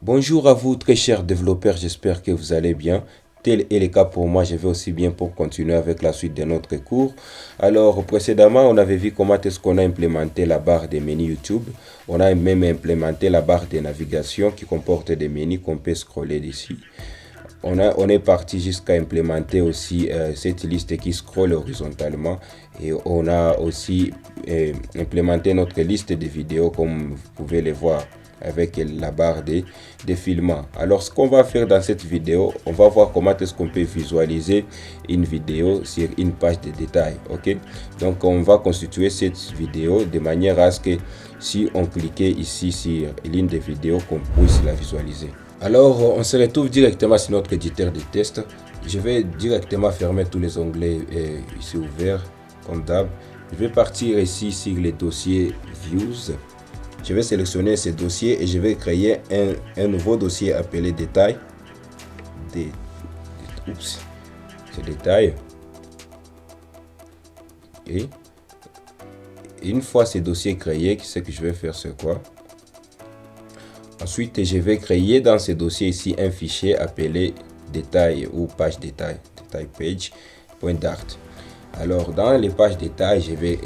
Bonjour à vous très chers développeurs, j'espère que vous allez bien. Tel est le cas pour moi, je vais aussi bien pour continuer avec la suite de notre cours. Alors précédemment, on avait vu comment est-ce qu'on a implémenté la barre des menus YouTube. On a même implémenté la barre de navigation qui comporte des menus qu'on peut scroller dessus. On est parti jusqu'à implémenter aussi cette liste qui scrolle horizontalement et on a aussi implémenté notre liste de vidéos comme vous pouvez le voir avec la barre de défilement. Alors ce qu'on va faire dans cette vidéo, on va voir comment est-ce qu'on peut visualiser une vidéo sur une page de détail. Ok, donc on va constituer cette vidéo de manière à ce que si on cliquait ici sur l'une des vidéos, qu'on puisse la visualiser. Alors, on se retrouve directement sur notre éditeur de test. Je vais directement fermer tous les onglets ici ouverts, comme d'hab. Je vais partir ici sur les dossiers Views. Je vais sélectionner ces dossiers et je vais créer un nouveau dossier appelé Détails. C'est Détails. Et une fois ces dossiers créés, ce que je vais faire, c'est quoi? Ensuite, je vais créer dans ce dossier ici un fichier appelé détail ou page détail, détail page.dart. Alors, dans les pages détail, je vais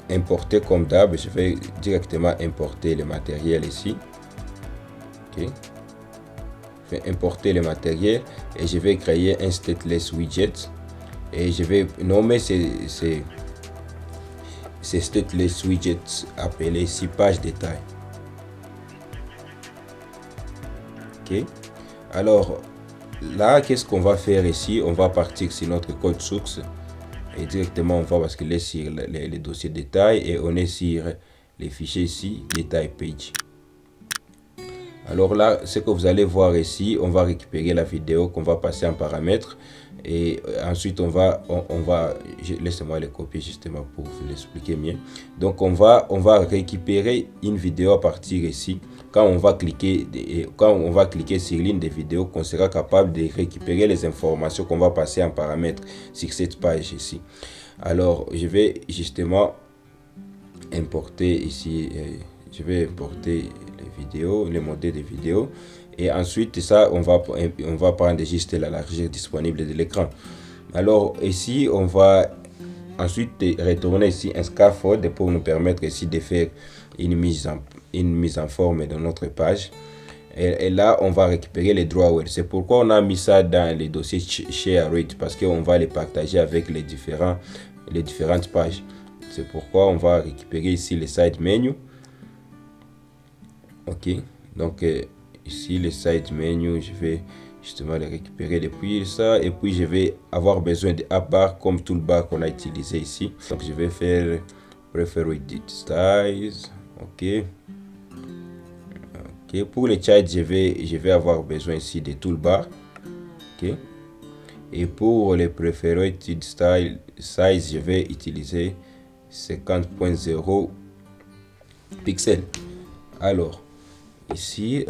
importer comme d'hab, je vais directement importer le matériel ici. Ok. Je vais importer le matériel et je vais créer un stateless widget et je vais nommer ces stateless widgets appelés ici page détail. Ok, alors là, qu'est-ce qu'on va faire ici? On va partir sur notre code source et directement on va basculer sur les dossiers détails et on est sur les fichiers ici, détail page. Alors là, ce que vous allez voir ici, on va récupérer la vidéo qu'on va passer en paramètres et ensuite on va laissez-moi le copier justement pour vous l'expliquer mieux. Donc on va récupérer une vidéo à partir ici. Quand on va cliquer sur l'une des vidéos, qu'on sera capable de récupérer les informations qu'on va passer en paramètres sur cette page ici. Alors je vais justement importer ici, je vais importer les vidéos, les modèles de vidéos et ensuite ça on va prendre juste la largeur disponible de l'écran. Alors ici on va ensuite retourner ici un scaffold pour nous permettre ici de faire une mise en forme de notre page et là on va récupérer les drawers. C'est pourquoi on a mis ça dans les dossiers share it, parce qu'on va les partager avec les différentes pages. C'est pourquoi on va récupérer ici les side menu. Ok, donc ici les side menu, je vais justement les récupérer depuis ça et puis je vais avoir besoin de app bar comme toolbar qu'on a utilisé ici. Donc je vais faire preferred styles. Ok, pour les charts je vais avoir besoin ici de toolbar. Ok, et pour les preferred style size je vais utiliser 50.0 pixels. Alors ici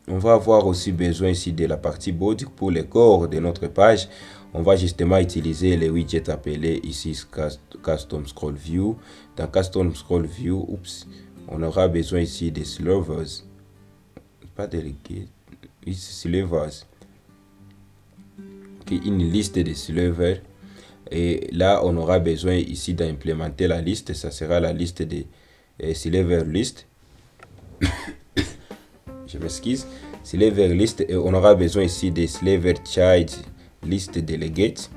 on va avoir aussi besoin ici de la partie body. Pour les corps de notre page, on va justement utiliser les widgets appelés ici custom scroll view. Dans custom scroll view, on aura besoin ici des slivers, pas délégué, slivers, une liste de slivers. Et là on aura besoin ici d'implémenter la liste. Ça sera la liste des sliver list. Je m'excuse, sliver list, et on aura besoin ici des sliver child list delegate.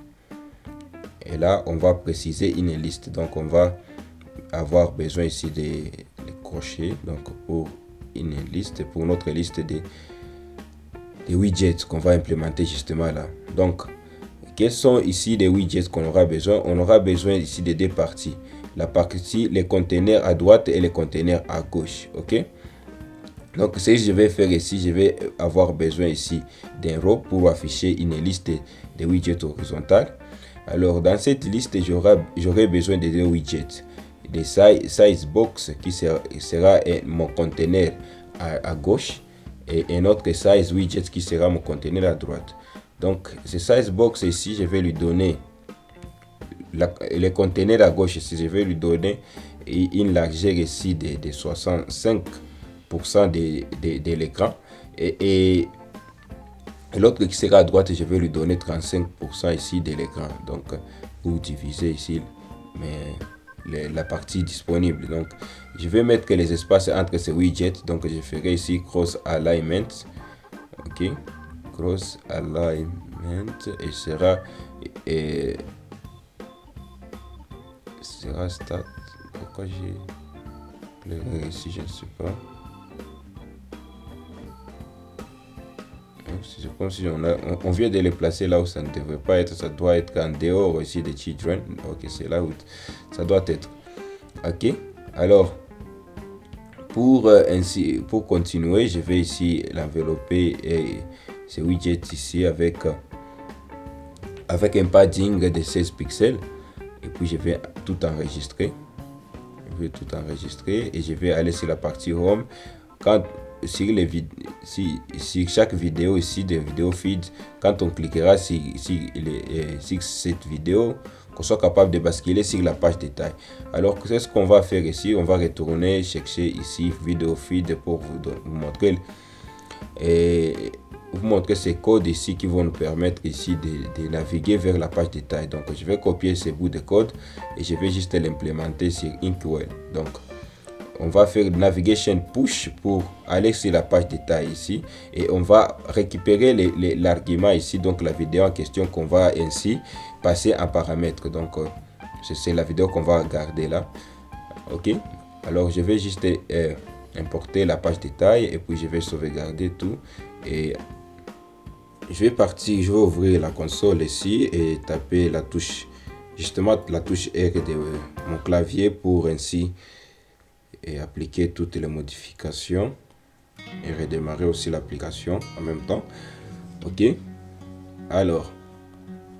Et là on va préciser une liste, donc on va avoir besoin ici des crochets, donc pour une liste, pour notre liste des widgets qu'on va implémenter justement là. Donc quels sont ici les widgets qu'on aura besoin? On aura besoin ici de deux parties, la partie les conteneurs à droite et les conteneurs à gauche. Ok, donc ce que je vais faire ici, je vais avoir besoin ici d'un row pour afficher une liste de widgets horizontales. Alors dans cette liste, j'aurai besoin de deux widgets, des size box qui sera mon conteneur à gauche et un autre size widget qui sera mon conteneur à droite. Donc ce size box ici, je vais lui donner le conteneur à gauche ici, je vais lui donner une largeur ici de 65 de l'écran. Et l'autre qui sera à droite, je vais lui donner 35% ici de l'écran. Donc, pour diviser ici la partie disponible. Donc, je vais mettre les espaces entre ces widgets. Donc, je ferai ici cross alignment. Ok, cross alignment et sera start. Pourquoi j'ai ici, je ne sais pas. C'est comme si on vient de les placer là où ça ne devrait pas être. Ça doit être en dehors ici de children. Ok, c'est là où ça doit être. Ok, alors pour continuer, je vais ici l'envelopper et ce widget ici avec un padding de 16 pixels. Et puis je vais tout enregistrer. Et je vais aller sur la partie home. Sur chaque vidéo ici, des vidéos feed, quand on cliquera sur cette vidéo, qu'on soit capable de basculer sur la page détail. Alors, c'est ce qu'on va faire ici. On va retourner chercher ici vidéo feed pour vous montrer ces codes ici qui vont nous permettre ici de naviguer vers la page détail. Donc, je vais copier ces bouts de code et je vais juste l'implémenter sur Inkwell. Donc, on va faire navigation push pour aller sur la page détail ici et on va récupérer l'argument ici, donc la vidéo en question qu'on va ainsi passer en paramètre. Donc c'est la vidéo qu'on va garder là. Ok, alors je vais juste importer la page détail et puis je vais sauvegarder tout et je vais ouvrir la console ici et taper la touche, justement la touche R de mon clavier pour ainsi et appliquer toutes les modifications et redémarrer aussi l'application en même temps. Ok, alors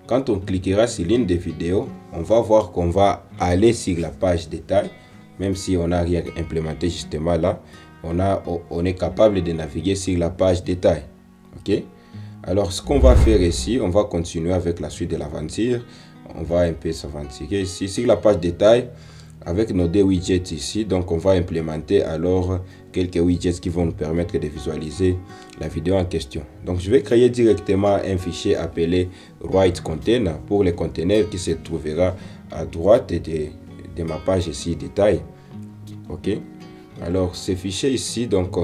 quand on cliquera sur l'une des vidéos, on va voir qu'on va aller sur la page détail. Même si on n'a rien implémenté justement là, on est capable de naviguer sur la page détail. Ok, alors ce qu'on va faire ici, on va continuer avec la suite de l'aventure. On va un peu s'aventurer ici sur la page détail avec nos deux widgets ici. Donc on va implémenter alors quelques widgets qui vont nous permettre de visualiser la vidéo en question. Donc je vais créer directement un fichier appelé write container pour le conteneur qui se trouvera à droite de ma page ici détail. Ok, alors ce fichier ici, donc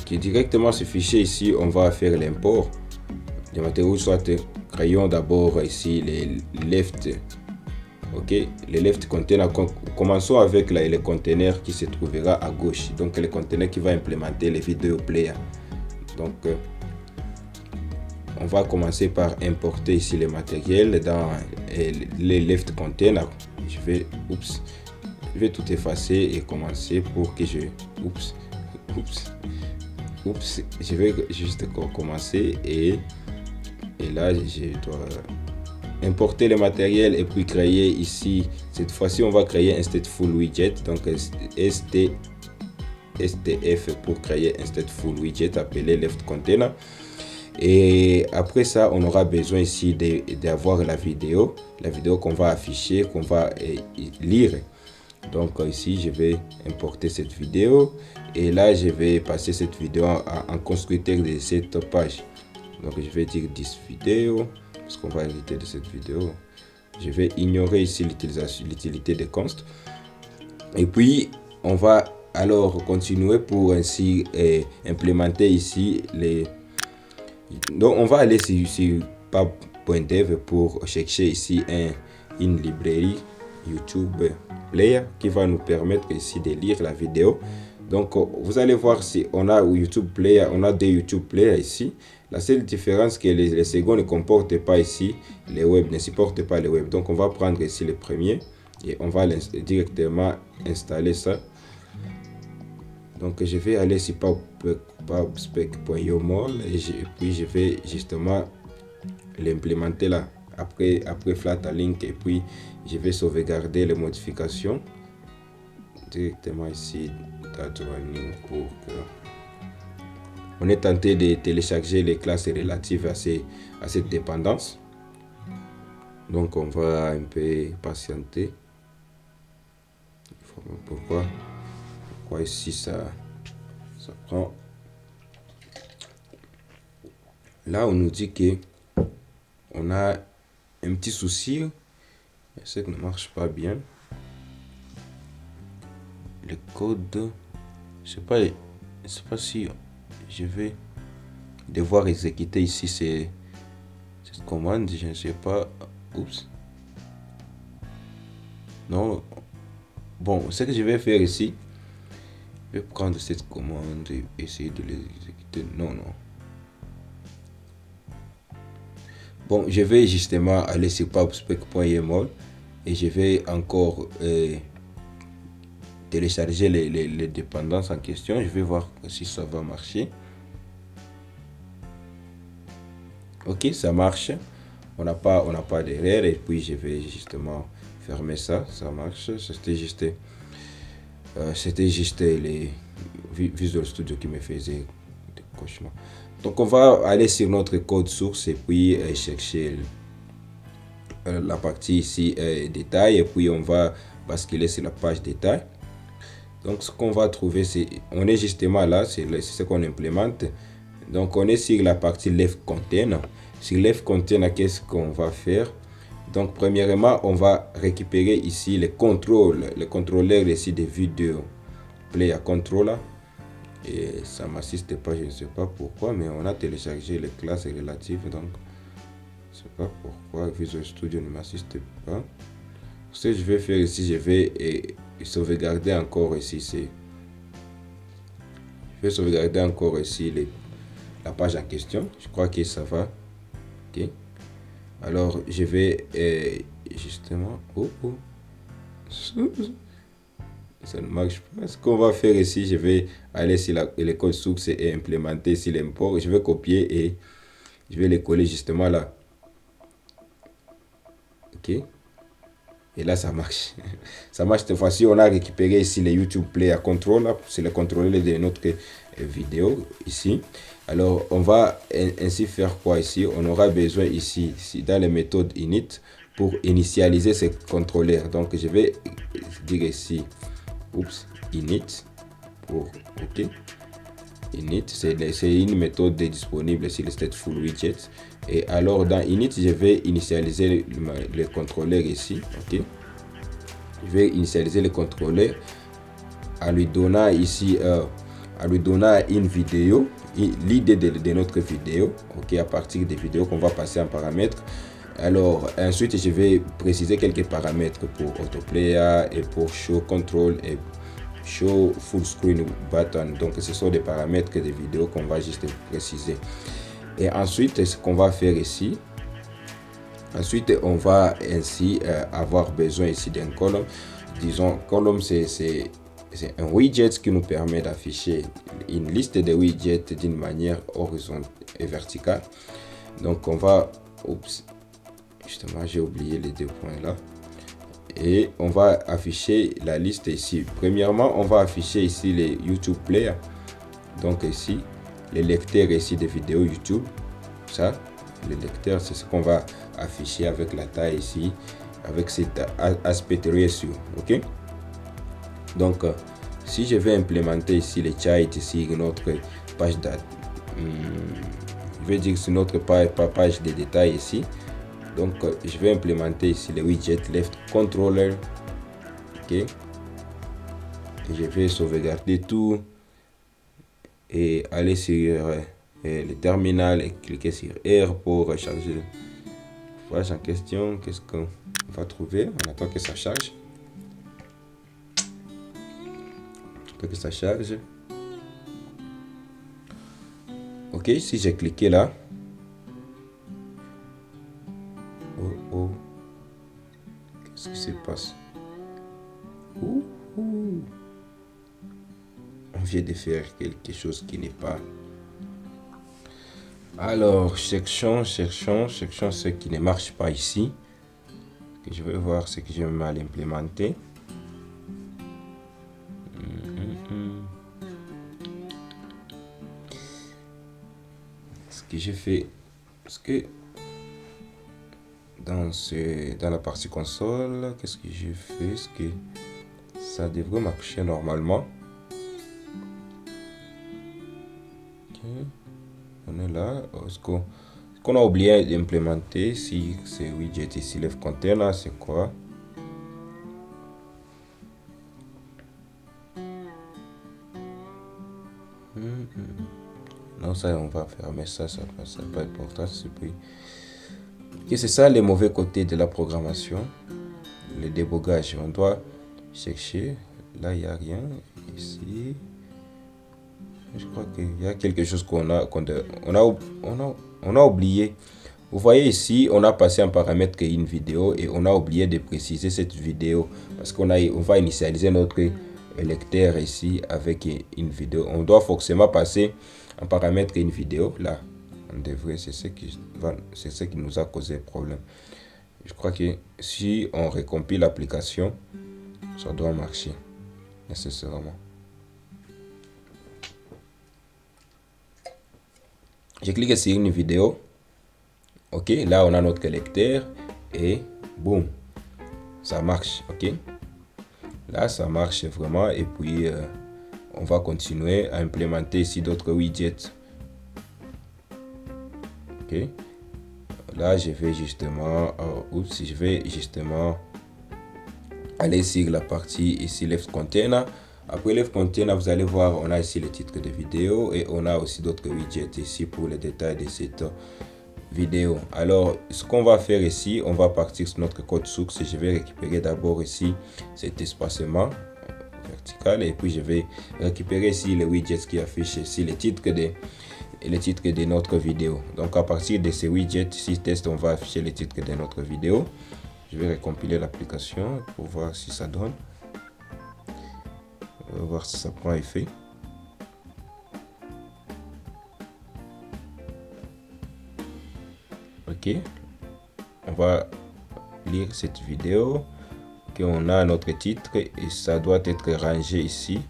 directement ce fichier ici, on va faire l'import des matériaux, soit créons d'abord ici les left. Ok, les left container, commençons avec le container qui se trouvera à gauche, donc le container qui va implémenter les vidéos player. Donc on va commencer par importer ici les matériels dans les left container. Je vais tout effacer et commencer pour que je je vais juste commencer et là je dois importer le matériel et puis créer ici. Cette fois-ci on va créer un stateful widget, donc STF pour créer un stateful widget appelé left container. Et après ça on aura besoin ici d'avoir la vidéo qu'on va afficher, qu'on va lire. Donc ici je vais importer cette vidéo et là je vais passer cette vidéo en constructeur de cette page. Donc je vais dire this vidéo parce qu'on va hériter de cette vidéo. Je vais ignorer ici l'utilité de const et puis on va alors continuer pour ainsi implémenter ici les. Donc on va aller sur pub.dev pour chercher ici une librairie YouTube Player qui va nous permettre ici de lire la vidéo. Donc vous allez voir si on a YouTube Player, on a des YouTube Player ici. La seule différence que les seconds ne comportent pas ici les web, ne supportent pas les web. Donc on va prendre ici le premier et on va directement installer ça. Donc je vais aller sur pubspec.yoml et puis je vais justement l'implémenter là. Après Flatlink et puis je vais sauvegarder les modifications directement ici pour que on est tenté de télécharger les classes relatives à cette dépendance. Donc on va un peu patienter. Pourquoi? pourquoi ici ça prend. Là, on nous dit que on a un petit souci. Ça ne marche pas bien. Le code, je sais pas si je vais devoir exécuter ici cette commande, je ne sais pas. Oups. Non. Bon, ce que je vais faire ici, je vais prendre cette commande et essayer de l'exécuter. Non. Bon, je vais justement aller sur pubspec.yaml et je vais encore télécharger les dépendances en question. Je vais voir si ça va marcher. Ok, ça marche. On n'a pas d'erreur et puis je vais justement fermer ça. Ça marche. C'était juste les Visual Studio qui me faisait des cauchemars. Donc on va aller sur notre code source et puis chercher la partie ici détail et puis on va basculer sur la page détail. Donc ce qu'on va trouver, on est justement là, c'est ce qu'on implémente. Donc on est sur la partie left container. Sur left container, qu'est-ce qu'on va faire? Donc premièrement, on va récupérer ici les contrôleurs ici des vidéos player controller. Et ça m'assiste pas, je ne sais pas pourquoi, mais on a téléchargé les classes relatives, donc je ne sais pas pourquoi Visual Studio ne m'assiste pas. Ce que je vais faire ici, je vais sauvegarder encore ici. Je vais sauvegarder encore ici la page en question. Je crois que ça va. Ok. Alors je vais justement. Ça ne marche pas. Ce qu'on va faire ici, je vais aller sur le code source et implémenter ici l'import. Je vais copier et je vais les coller justement là. Ok. Et là, ça marche. Ça marche cette fois-ci. On a récupéré ici les YouTube Player Controller. C'est le contrôleur de notre vidéo ici. Alors, on va ainsi faire quoi ici? On aura besoin ici dans les méthodes init pour initialiser ces contrôleurs. Donc, je vais dire ici. Init pour ok. Init, c'est une méthode disponible sur le stateful widget. Et alors dans init, je vais initialiser le contrôleur ici. Ok. Je vais initialiser le contrôleur en lui donnant ici une vidéo, l'idée de notre vidéo. Ok, à partir des vidéos qu'on va passer en paramètres. Alors ensuite je vais préciser quelques paramètres pour autoplayer et pour show control et show full screen button. Donc ce sont des paramètres des vidéos qu'on va juste préciser. Et ensuite ce qu'on va faire ici, ensuite on va ainsi avoir besoin ici d'un column. Disons column, c'est un widget qui nous permet d'afficher une liste de widgets d'une manière horizontale et verticale. Donc on va justement j'ai oublié les deux points là. Et on va afficher la liste ici. Premièrement, on va afficher ici les YouTube Player. Donc ici, les lecteurs ici des vidéos YouTube. Ça, les lecteurs, c'est ce qu'on va afficher avec la taille ici, avec cet aspect ratio. Ok. Donc, si je vais implémenter ici les chats ici, notre page je vais dire sur notre page de détails ici. Donc je vais implémenter ici le widget left controller. Ok. Et je vais sauvegarder tout et aller sur le terminal et cliquer sur R pour recharger la page en question. Qu'est-ce qu'on va trouver? On attend que ça charge. Que ça charge. Ok, si j'ai cliqué là. Oh. Qu'est-ce qui se passe? On vient de faire quelque chose qui n'est pas. Alors, cherchons ce qui ne marche pas ici. Je vais voir ce que j'ai mal implémenté. Ce que j'ai fait, parce que dans la partie console, qu'est-ce que j'ai fait? Est-ce que ça devrait marcher normalement? On est là. Ce qu'on a oublié d'implémenter, si c'est widget ici, left container, c'est quoi? Non, ça on va fermer ça, ça n'a pas d'importance. Ok, c'est ça les mauvais côtés de la programmation. Le débogage, on doit chercher. Là, il n'y a rien. Ici, je crois qu'il y a quelque chose qu'on a oublié. Vous voyez ici, on a passé un paramètre qui est une vidéo et on a oublié de préciser cette vidéo parce on va initialiser notre lecteur ici avec une vidéo. On doit forcément passer un paramètre et une vidéo. Là, on devrait, c'est ce qui nous a causé problème. Je crois que si on recompile l'application, ça doit marcher nécessairement. Je clique sur une vidéo. Ok, là on a notre lecteur et boum, ça marche. Ok, là ça marche vraiment et puis on va continuer à implémenter ici d'autres widgets. Ok, là je vais justement aller sur la partie ici left container. Après left container, vous allez voir, on a ici le titre de vidéo et on a aussi d'autres widgets ici pour les détails de cette vidéo. Alors ce qu'on va faire ici, on va partir sur notre code source et je vais récupérer d'abord ici cet espacement vertical et puis je vais récupérer ici les widgets qui affichent ici le titre de notre vidéo. Donc à partir de ces widgets ici test, on va afficher le titre de notre vidéo. Je vais recompiler l'application pour voir si ça donne. On va voir si ça prend effet. Ok, on va lire cette vidéo. Ok, on a notre titre et ça doit être rangé ici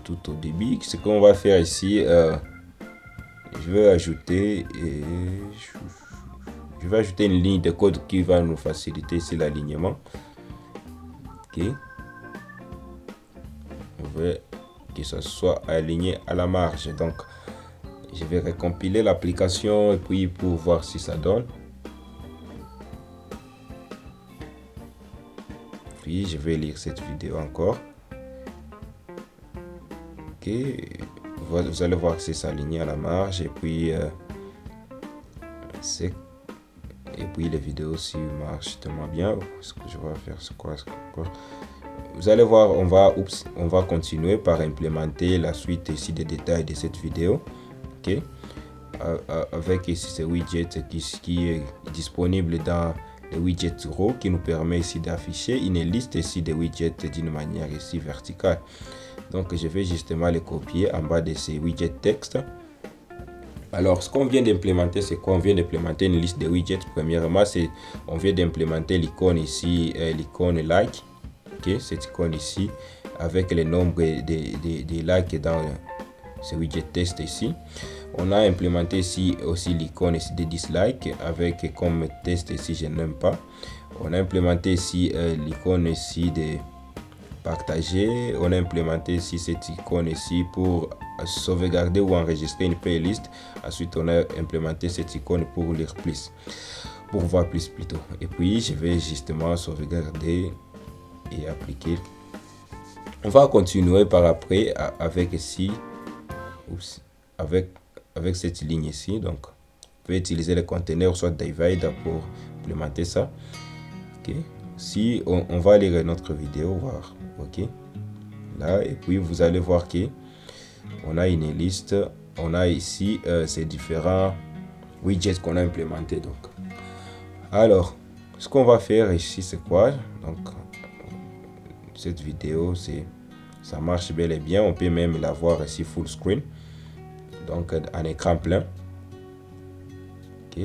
tout au début. Ce qu'on va faire ici, je vais ajouter une ligne de code qui va nous faciliter ici l'alignement. Ok, on veut que ça soit aligné à la marge. Donc je vais recompiler l'application et puis pour voir si ça donne. Puis je vais lire cette vidéo encore. Ok, vous allez voir que c'est s'aligner à la marge et puis les vidéos aussi marchent tellement bien. Ce que je vais faire, c'est quoi? Vous allez voir, on va continuer par implémenter la suite ici des détails de cette vidéo. Ok, avec ici ce widget qui est disponible dans le widget row qui nous permet ici d'afficher une liste ici de widgets d'une manière ici verticale. Donc je vais justement les copier en bas de ces widgets texte. Alors ce qu'on vient d'implémenter, c'est quoi? On vient d'implémenter une liste de widgets. Premièrement, on vient d'implémenter l'icône ici, l'icône like. Ok, cette icône ici avec le nombre de likes dans ce widget test ici. On a implémenté ici aussi l'icône ici de dislike avec comme test ici je n'aime pas. On a implémenté ici l'icône ici de partager. On a implémenté ici cette icône ici pour sauvegarder ou enregistrer une playlist. Ensuite on a implémenté cette icône pour lire plus, pour voir plus plutôt. Et puis je vais justement sauvegarder et appliquer. On va continuer par après avec ici avec cette ligne ici. Donc on peut utiliser le conteneur soit divide pour implémenter ça. Ok, si on va lire notre vidéo, voir. Ok, là et puis vous allez voir que on a une liste, on a ici ces différents widgets qu'on a implémentés. Donc alors ce qu'on va faire ici c'est quoi? Donc cette vidéo ça marche bel et bien, on peut même la voir ici full screen, donc en écran plein. Ok,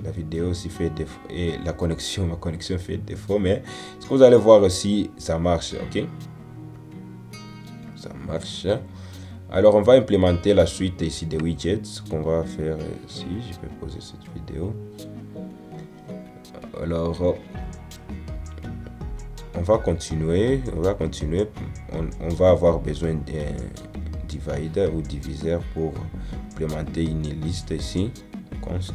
la vidéo aussi fait défaut et ma connexion fait défaut, mais ce que vous allez voir aussi ça marche. Ok, ça marche. Alors on va implémenter la suite ici des widgets. Ce qu'on va faire ici, je vais poser cette vidéo. Alors on va continuer. On va avoir besoin d'un divider ou diviseur pour implémenter une liste ici, const.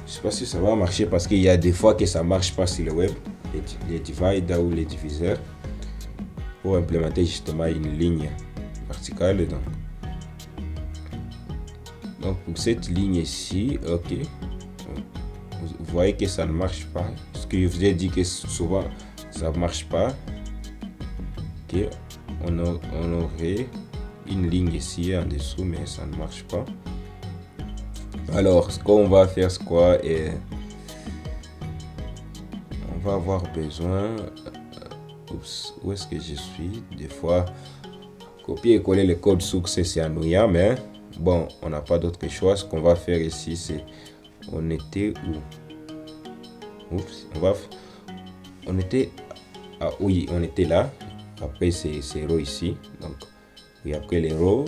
Je sais pas si ça va marcher parce qu'il y a des fois que ça marche pas sur le web, les dividers ou les diviseurs, pour implémenter justement une ligne verticale. Donc pour cette ligne ici, ok, vous voyez que ça ne marche pas. Ce que je vous ai dit que souvent ça ne marche pas. Ok, on aurait une ligne ici en dessous, mais ça ne marche pas. Alors ce qu'on va faire, c'est quoi? Et on va avoir besoin, oups, où est-ce que je suis? Des fois copier et coller le code source, c'est ennuyant, mais bon, on n'a pas d'autre choix. Ce qu'on va faire ici, c'est on était où? Oups, on était, ah oui, on était là. Après c'est row ici, donc et après les rows,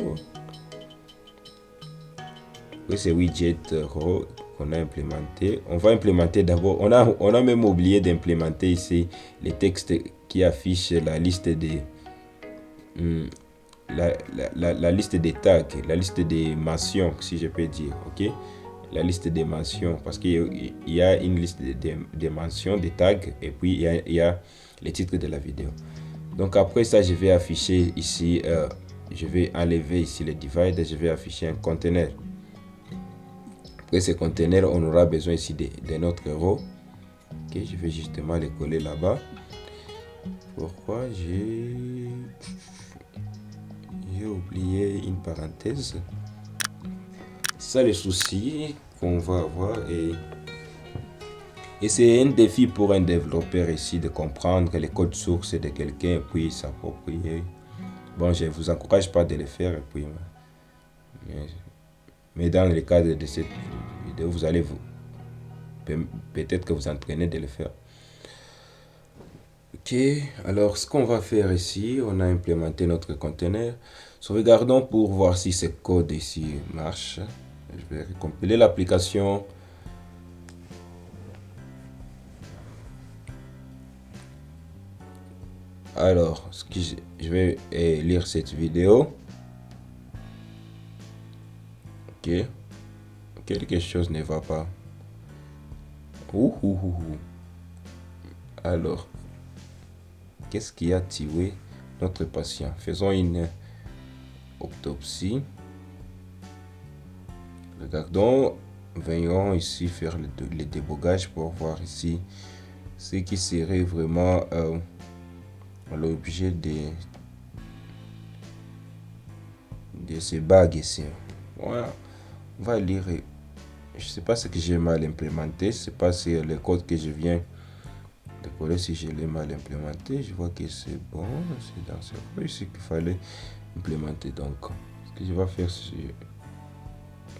après c'est widget row qu'on a implémenté. On va implémenter d'abord, on a même oublié d'implémenter ici les textes qui affichent la liste des la liste des tags, la liste des mentions, si je peux dire, ok, la liste des mentions, parce qu'il y a une liste des mentions, des tags, et puis il y a les titres de la vidéo. Donc après ça, je vais afficher ici, je vais enlever ici le divide, je vais afficher un conteneur. Après ce conteneur, on aura besoin ici de notre row. Ok, je vais justement les coller là-bas. Pourquoi j'ai oublié une parenthèse? Ça le souci qu'on va avoir, et c'est un défi pour un développeur ici de comprendre les codes sources de quelqu'un et puis s'approprier. Bon, je ne vous encourage pas de le faire, et puis, mais dans le cadre de cette vidéo, vous allez peut-être que vous entraînez de le faire. Ok, alors ce qu'on va faire ici, on a implémenté notre conteneur. Sauvegardons pour voir si ce code ici marche. Je vais recompiler l'application. Alors, je vais lire cette vidéo. Ok, quelque chose ne va pas. Alors, qu'est-ce qui a tué notre patient? Faisons une autopsie. Regardons, venons ici faire le débogage pour voir ici ce qui serait vraiment l'objet de ces bugs ici. Voilà. On va lire. Je sais pas ce que j'ai mal implémenté. C'est pas si le code que je viens de coller, si je l'ai mal implémenté. Je vois que c'est bon. C'est dans ce code ici qu'il fallait implémenter. Donc, ce que je vais faire, c'est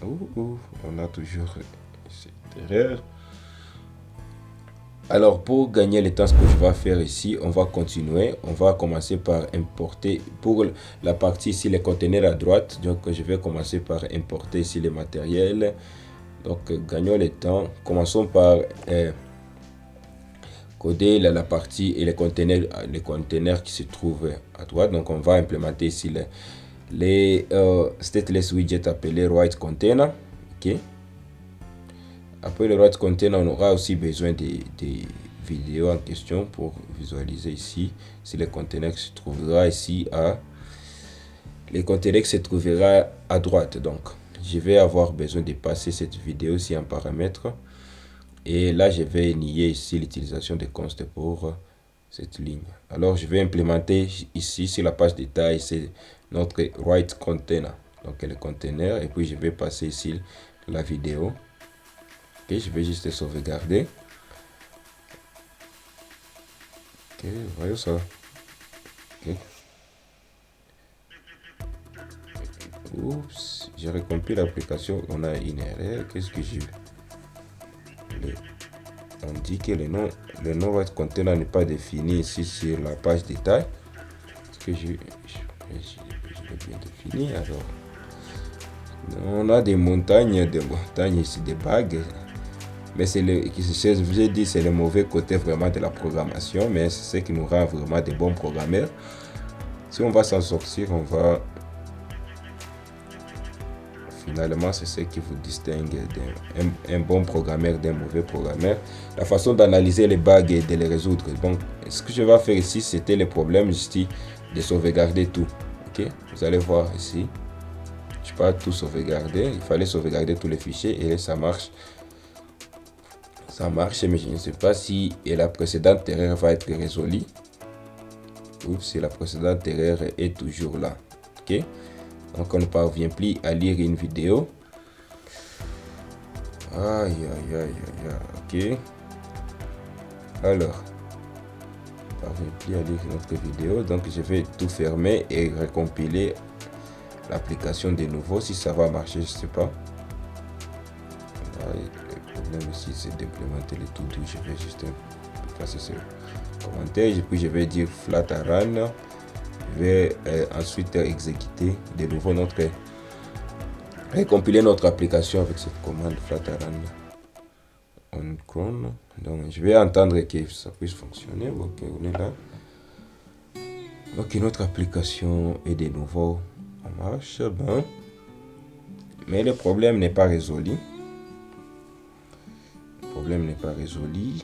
on a toujours cette erreur. Alors pour gagner le temps, ce que je vais faire ici, on va continuer. On va commencer par importer pour la partie ici, les conteneurs à droite. Donc je vais commencer par importer ici les matériels. Donc gagnons le temps. Commençons par coder la partie et les conteneurs qui se trouvent à droite. Donc on va implémenter ici les stateless widgets appelés write container. Ok. Après le write container, on aura aussi besoin des vidéos en question pour visualiser ici si le conteneur se trouvera ici les conteneurs se trouvera à droite. Donc je vais avoir besoin de passer cette vidéo ici en paramètres, et là je vais nier ici l'utilisation de const pour cette ligne. Alors je vais implémenter ici sur la page détail, c'est notre write container, donc le conteneur, et puis je vais passer ici la vidéo. Ok, je vais juste sauvegarder. Ok, voyons ça. Okay. Oups, j'ai recompilé l'application, on a une erreur. Qu'est-ce que j'ai eu? On dit que le nom write container n'est pas défini ici sur la page détail. Est-ce que je l'ai bien défini? Alors, on a des montagnes ici, des bugs. Mais c'est je vous ai dit, c'est le mauvais côté vraiment de la programmation, mais c'est ce qui nous rend vraiment des bons programmeurs. Si on va s'en sortir, on va Finalement, c'est ce qui vous distingue d'un bon programmeur d'un mauvais programmeur. La façon d'analyser les bugs et de les résoudre. Donc, ce que je vais faire ici, c'était le problème ici de sauvegarder tout. Ok, vous allez voir ici. Je peux pas tout sauvegarder. Il fallait sauvegarder tous les fichiers et ça marche. Ça marche, mais je ne sais pas si la précédente erreur va être résolue ou si la précédente erreur est toujours là. Ok, donc on ne parvient plus à lire une vidéo. Aïe, aïe, aïe, aïe, aïe. Ok, alors on ne parvient plus à lire notre vidéo, donc je vais tout fermer et recompiler l'application de nouveau. Si ça va marcher, je sais pas. Le problème ici, c'est d'implémenter les tout doux. Je vais juste passer ce commentaire et puis je vais dire flatrun. Je vais ensuite exécuter de nouveau recompiler notre application avec cette commande flatrun on cron. Donc je vais entendre que ça puisse fonctionner. Ok, on est là. Ok, notre application est de nouveau en marche. Bon, mais le problème n'est pas résolu. Le problème n'est pas résolu.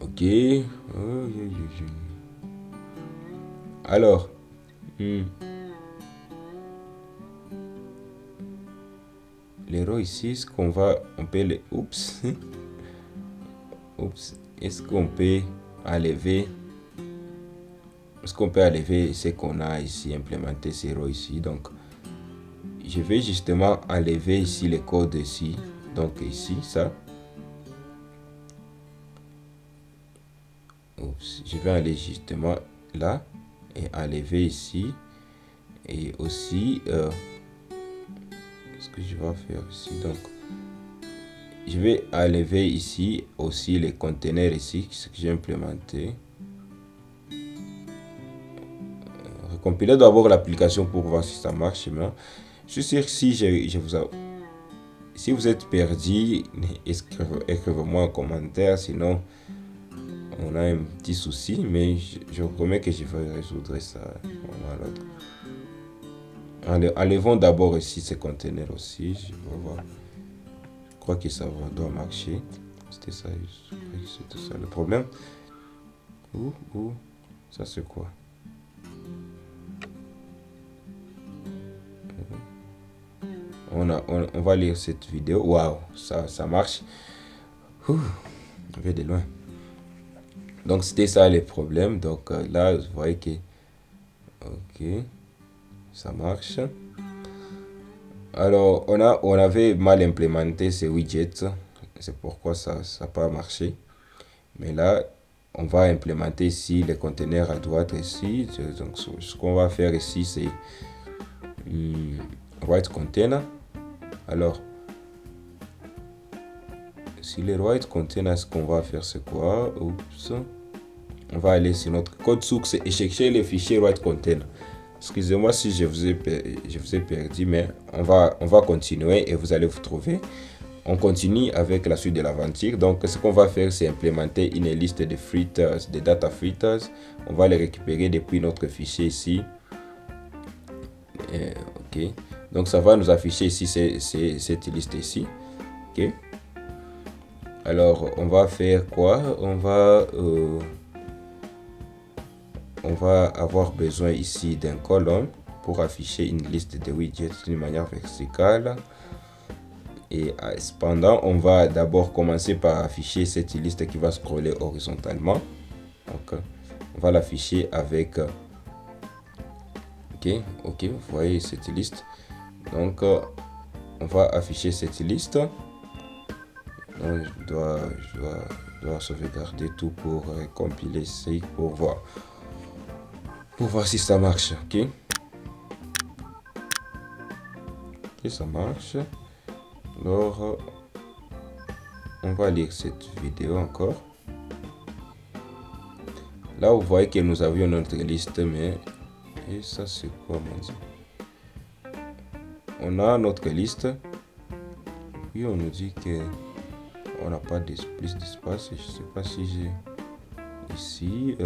Ok. Alors, l'erreur ici, ce qu'on va, on peut les, oups, oups, est-ce qu'on peut enlever, ce qu'on a ici implémenté ces erreurs ici. Donc, je vais justement enlever ici les codes ici. Donc ici, ça. Oups, je vais aller justement là et enlever ici. Et aussi, ce que je vais faire ici, donc je vais enlever ici aussi les conteneurs ici, ce que j'ai implémenté. Recompiler d'abord l'application pour voir si ça marche. Mais je suis sûr que si vous êtes perdu, écrivez-moi en commentaire, sinon on a un petit souci, mais je vous promets que je vais résoudre ça. Enlevons d'abord ici ces conteneurs aussi. Je vais voir. Je crois que ça doit marcher. C'était ça, c'était ça le problème. Ça c'est quoi? On va lire cette vidéo. Waouh, ça marche. On va de loin. Donc c'était ça les problèmes. Donc là, vous voyez que ok, ça marche. Alors on avait mal implémenté ces widgets. C'est pourquoi ça n'a pas marché. Mais là, on va implémenter ici les conteneurs à droite ici. Donc ce qu'on va faire ici, c'est write container. Alors, si les write container, ce qu'on va faire, c'est quoi? Oups. On va aller sur notre code source et chercher les fichiers write container. Excusez-moi si je vous ai perdu, mais on va continuer et vous allez vous trouver. On continue avec la suite de l'aventure. Donc, ce qu'on va faire, c'est implémenter une liste de fritters, de data fritters. On va les récupérer depuis notre fichier ici. Ok. Donc, ça va nous afficher ici cette liste ici. Ok. Alors, on va faire quoi? On va avoir besoin ici d'un colonne pour afficher une liste de widgets d'une manière verticale. Et cependant, on va d'abord commencer par afficher cette liste qui va scroller horizontalement. Donc, on va l'afficher avec ok, vous voyez cette liste. Donc, on va afficher cette liste. Donc, je dois sauvegarder tout pour compiler ici pour voir si ça marche. Ok, ça marche. Alors, on va lire cette vidéo encore. Là, vous voyez que nous avions notre liste, mais et ça c'est quoi, mon Dieu? On a notre liste, puis on nous dit que on n'a pas plus d'espace. Je sais pas si j'ai ici.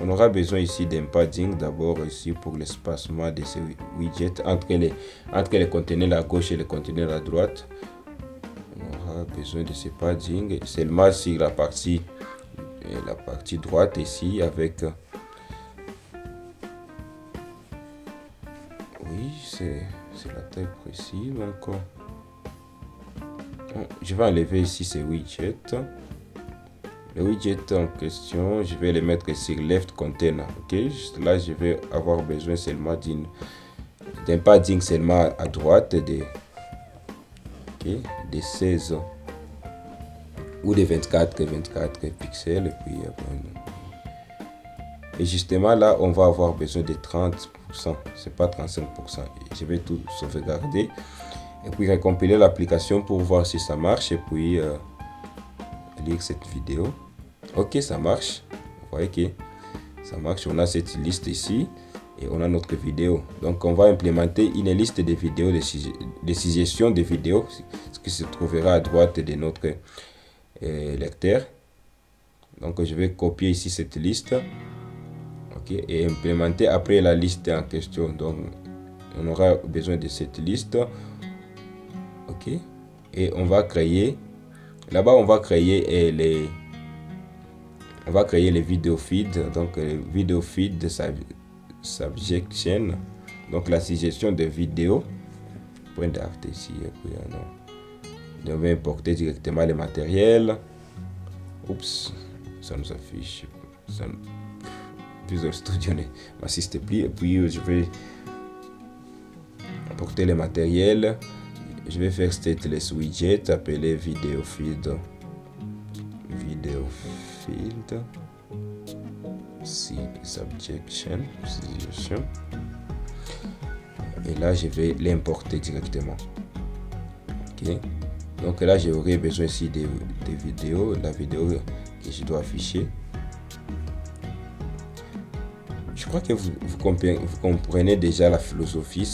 On aura besoin ici d'un padding d'abord ici pour l'espacement de ces widgets entre les conteneurs à gauche et les conteneurs à droite. On aura besoin de ces padding seulement sur la partie droite ici avec oui, c'est la taille précise. Donc je vais enlever ici ces widgets. Les widgets en question, je vais les mettre sur left container. Ok, là je vais avoir besoin seulement d'un padding seulement à droite de 16 ou de 24 pixels. Et puis et justement là on va avoir besoin de 30%, c'est pas 35%. Je vais tout sauvegarder et puis recompiler l'application pour voir si ça marche et puis lire cette vidéo. Ok, ça marche. Vous voyez que ça marche. On a cette liste ici et on a notre vidéo. Donc on va implémenter une liste de vidéos, de suggestions de vidéos, ce qui se trouvera à droite de notre lecteur. Donc je vais copier ici cette liste, ok, et implémenter après la liste en question. Donc on aura besoin de cette liste, ok, et on va créer là-bas, on va créer les vidéos feed. Donc les vidéos feed de subjection, donc la suggestion de vidéos, point d'art ici, et puis on va importer directement les matériels. Oups, ça nous affiche Visual Studio ne m'assiste plus, et puis je vais importer les matériels. Je vais faire stateless widget appelé video feed subjection. Et là je vais l'importer directement. Ok, donc là j'aurai besoin ici des vidéos, la vidéo que je dois afficher. Je crois que vous comprenez déjà la philosophie.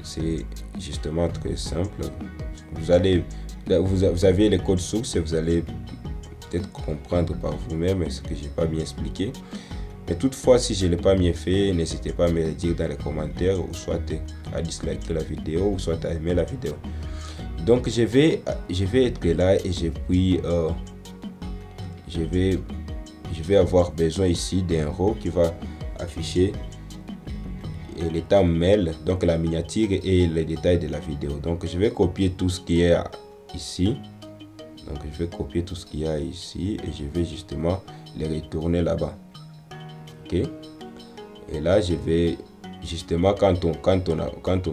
C'est justement très simple. Vous avez les codes sources et vous allez peut-être comprendre par vous-même ce que j'ai pas bien expliqué. Mais toutefois, si je l'ai pas bien fait, n'hésitez pas à me le dire dans les commentaires, ou soit à disliker la vidéo, ou soit à aimer la vidéo. Donc je vais être là et je vais avoir besoin ici d'un row qui va afficher le thumbnail, donc la miniature et les détails de la vidéo. Donc je vais copier tout ce qui est ici. Donc je vais copier tout ce qu'il y a ici et je vais justement les retourner là-bas. Ok. Et là je vais justement quand on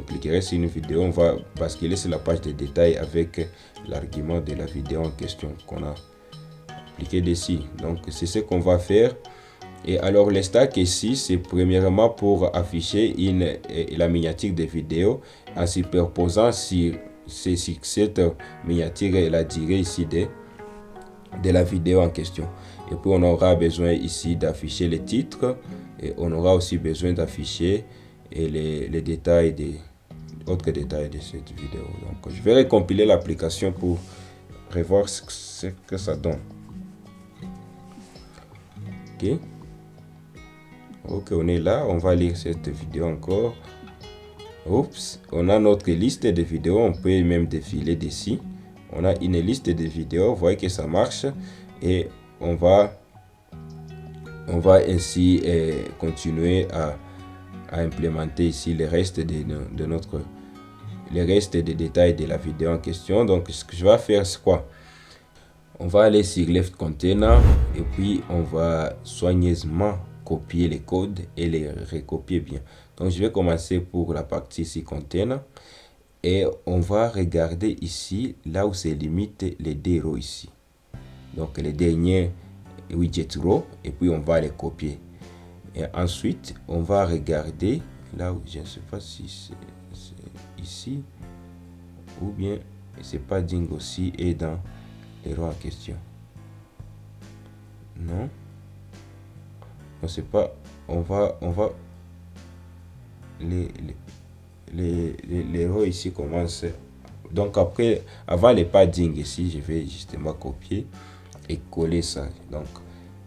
cliquerait sur une vidéo, on va basculer sur la page de détails avec l'argument de la vidéo en question qu'on a appliqué dessus. Donc c'est ce qu'on va faire. Et alors les stacks ici, c'est premièrement pour afficher la miniature de vidéo en superposant sur cette miniature et la durée ici de la vidéo en question. Et puis on aura besoin ici d'afficher les titres et on aura aussi besoin d'afficher les détails autres détails de cette vidéo. Donc je vais recompiler l'application pour revoir ce que ça donne. Ok. Ok, on est là, on va lire cette vidéo encore. Oups, on a notre liste de vidéos, on peut même défiler dessus. On a une liste de vidéos, vous voyez que ça marche. Et on va ainsi continuer à implémenter ici le reste des détails de la vidéo en question. Donc ce que je vais faire, c'est quoi? On va aller sur left container et puis on va soigneusement copier les codes et les recopier bien. Donc je vais commencer pour la partie ici container et on va regarder ici là où se limite les deux rows ici. Donc les derniers widget rows et puis on va les copier. Et ensuite on va regarder là où je ne sais pas si c'est ici ou bien c'est pas ding aussi et dans les rows en question. Non. On sait pas, on va les rows ici commencent. Donc après, avant les padding ici, je vais justement copier et coller ça. Donc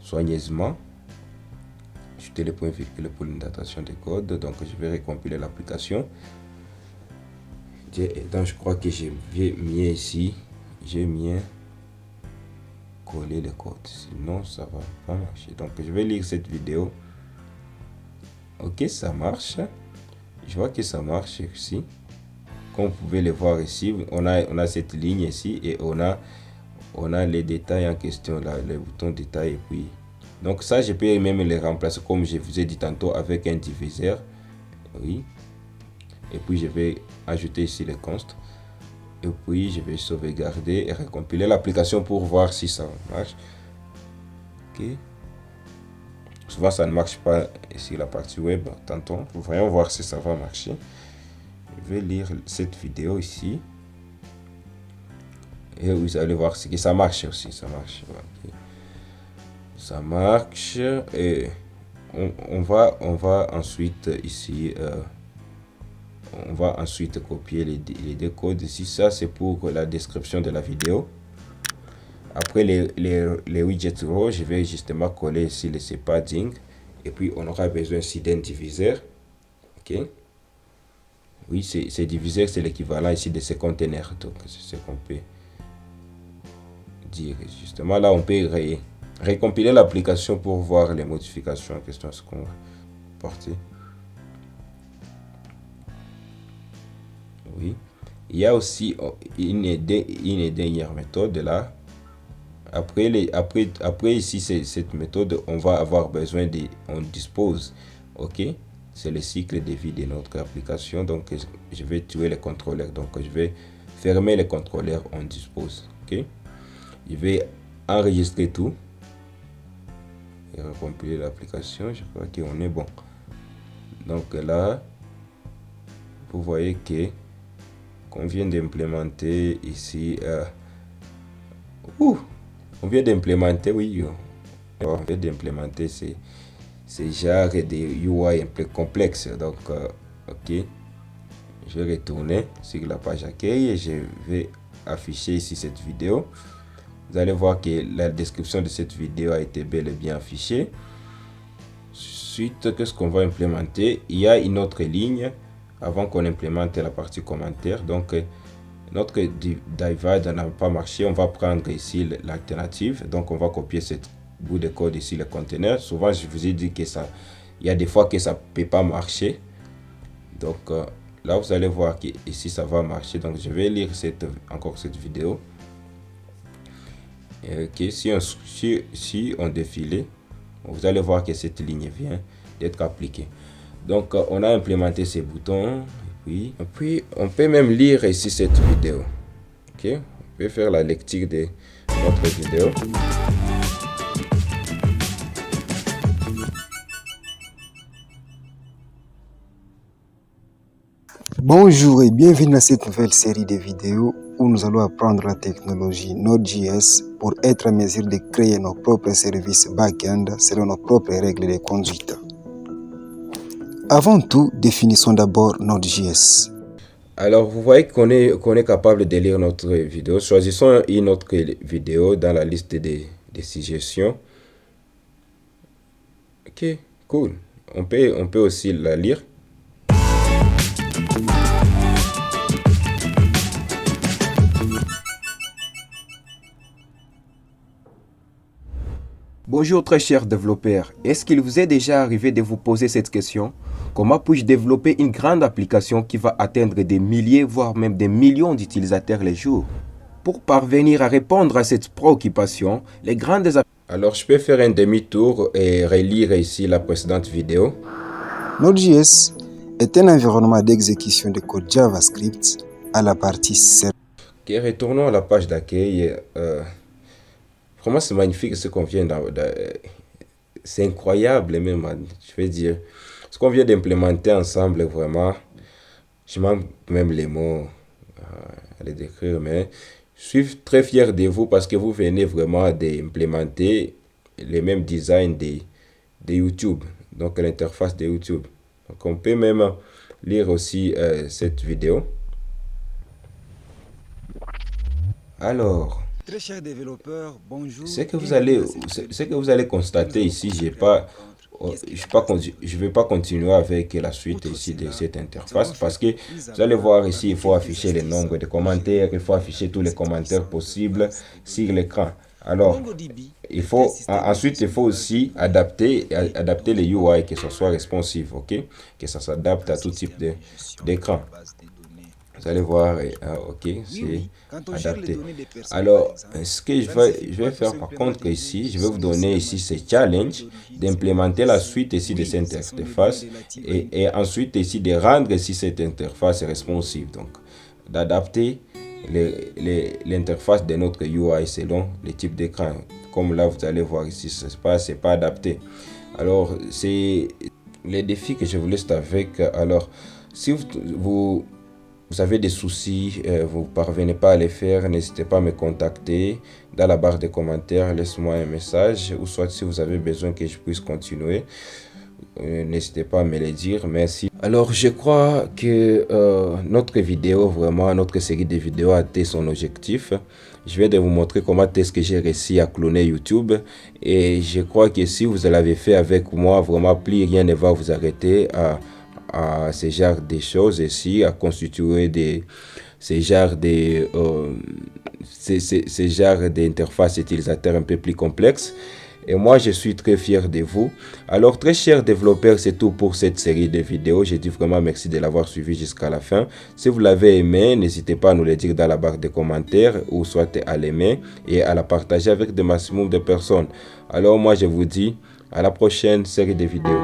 soigneusement, ajouter les points virgules pour une datation des codes. Donc je vais recompiler l'application. Donc je crois que j'ai mis ici, j'ai bien collé les codes, sinon ça va pas marcher. Donc je vais lire cette vidéo. Ok, ça marche. Je vois que ça marche ici. Comme vous pouvez le voir ici, on a cette ligne ici et on a les détails en question là, les boutons détails. Et puis donc ça, je peux même les remplacer comme je vous ai dit tantôt avec un diviseur. Oui. Et puis je vais ajouter ici les const. Et puis je vais sauvegarder et recompiler l'application pour voir si ça marche. Ok. Souvent ça ne marche pas ici la partie web. Tantôt, voyons voir si ça va marcher. Je vais lire cette vidéo ici. Et vous allez voir que ça marche aussi. Ça marche. Okay. Ça marche. Et on va ensuite ici. On va ensuite copier les deux codes ici. Ça, c'est pour la description de la vidéo. Après les widgets raw, je vais justement coller ici les padding. Et puis, on aura besoin ici d'un diviseur. OK. Oui, ces diviseurs, c'est l'équivalent ici de ces containers. Donc, c'est ce qu'on peut dire. Justement, là, on peut recompiler l'application pour voir les modifications en question. Ce qu'on va porter. Oui. Il y a aussi une dernière méthode là. Après ici, cette méthode, on va avoir besoin on dispose. OK. C'est le cycle de vie de notre application. Donc, je vais tuer les contrôleurs. Donc, je vais fermer les contrôleurs on dispose. OK. Je vais enregistrer tout. Et recompiler l'application. Je crois qu'on est bon. Donc là, vous voyez que on vient d'implémenter ici. On vient d'implémenter, oui. On vient d'implémenter ces genres de UI un peu complexes. Donc, ok. Je vais retourner sur la page accueil et je vais afficher ici cette vidéo. Vous allez voir que la description de cette vidéo a été bel et bien affichée. Suite, qu'est-ce qu'on va implémenter? Il y a une autre ligne avant qu'on implémente la partie commentaire. Donc, notre divide n'a pas marché. On va prendre ici l'alternative. Donc, on va copier cette bout de code ici, le conteneur. Souvent, je vous ai dit que ça, il y a des fois que ça ne peut pas marcher. Donc, là, vous allez voir que ici, ça va marcher. Donc, je vais lire encore cette vidéo. Okay. Si on défile, vous allez voir que cette ligne vient d'être appliquée. Donc, on a implémenté ces boutons. Et puis, on peut même lire ici cette vidéo. Ok, on peut faire la lecture de notre vidéo. Bonjour et bienvenue à cette nouvelle série de vidéos où nous allons apprendre la technologie Node.js pour être en mesure de créer nos propres services back-end selon nos propres règles de conduite. Avant tout, définissons d'abord Node.js. Alors, vous voyez qu'on est capable de lire notre vidéo. Choisissons une autre vidéo dans la liste des suggestions. Ok, cool. On peut aussi la lire. Bonjour très chers développeurs, est-ce qu'il vous est déjà arrivé de vous poser cette question? Comment puis-je développer une grande application qui va atteindre des milliers, voire même des millions d'utilisateurs les jours? Pour parvenir à répondre à cette préoccupation, les grandes... Alors, je peux faire un demi-tour et relire ici la précédente vidéo. Node.js est un environnement d'exécution de code JavaScript à la partie serveur. Ok, retournons à la page d'accueil. Vraiment, c'est magnifique ce qu'on vient c'est incroyable même, je veux dire. Ce qu'on vient d'implémenter ensemble, vraiment, je manque même les mots à les décrire, mais je suis très fier de vous parce que vous venez vraiment d'implémenter les mêmes designs de YouTube, donc l'interface de YouTube. Donc on peut même lire aussi cette vidéo. Alors, Très chers développeurs, bonjour. ce que vous allez constater ici, j'ai pas je vais pas continuer avec la suite ici de cette interface parce que vous allez voir ici, il faut afficher le nombre de commentaires, il faut afficher tous les commentaires possibles sur l'écran. Alors, ensuite, il faut aussi adapter le UI, que ce soit responsive, ok? Que ça s'adapte à tout type d'écran. Vous allez voir, ok, c'est adapté. Alors, ce que je vais faire par contre ici, je vais vous donner ici ce challenge d'implémenter la suite ici de cette interface et ensuite ici de rendre ici cette interface responsive. Donc, d'adapter l'interface de notre UI selon le type d'écran. Comme là, vous allez voir ici, c'est pas adapté. Alors, c'est les défis que je vous laisse avec. Alors, si vous avez des soucis, vous ne parvenez pas à les faire, n'hésitez pas à me contacter dans la barre de commentaires, laissez-moi un message, ou soit si vous avez besoin que je puisse continuer, n'hésitez pas à me le dire. Merci. Alors, je crois que notre vidéo, vraiment, notre série de vidéos a atteint son objectif. Je vais de vous montrer comment est-ce que j'ai réussi à cloner YouTube. Et je crois que si vous l'avez fait avec moi, vraiment, plus rien ne va vous arrêter à ce genre de choses ici, à constituer ce genre d'interface utilisateur un peu plus complexe. Et moi, je suis très fier de vous. Alors, très chers développeurs, c'est tout pour cette série de vidéos. Je dis vraiment merci de l'avoir suivi jusqu'à la fin. Si vous l'avez aimé, n'hésitez pas à nous le dire dans la barre de commentaires ou soit à l'aimer et à la partager avec le maximum de personnes. Alors, moi, je vous dis à la prochaine série de vidéos.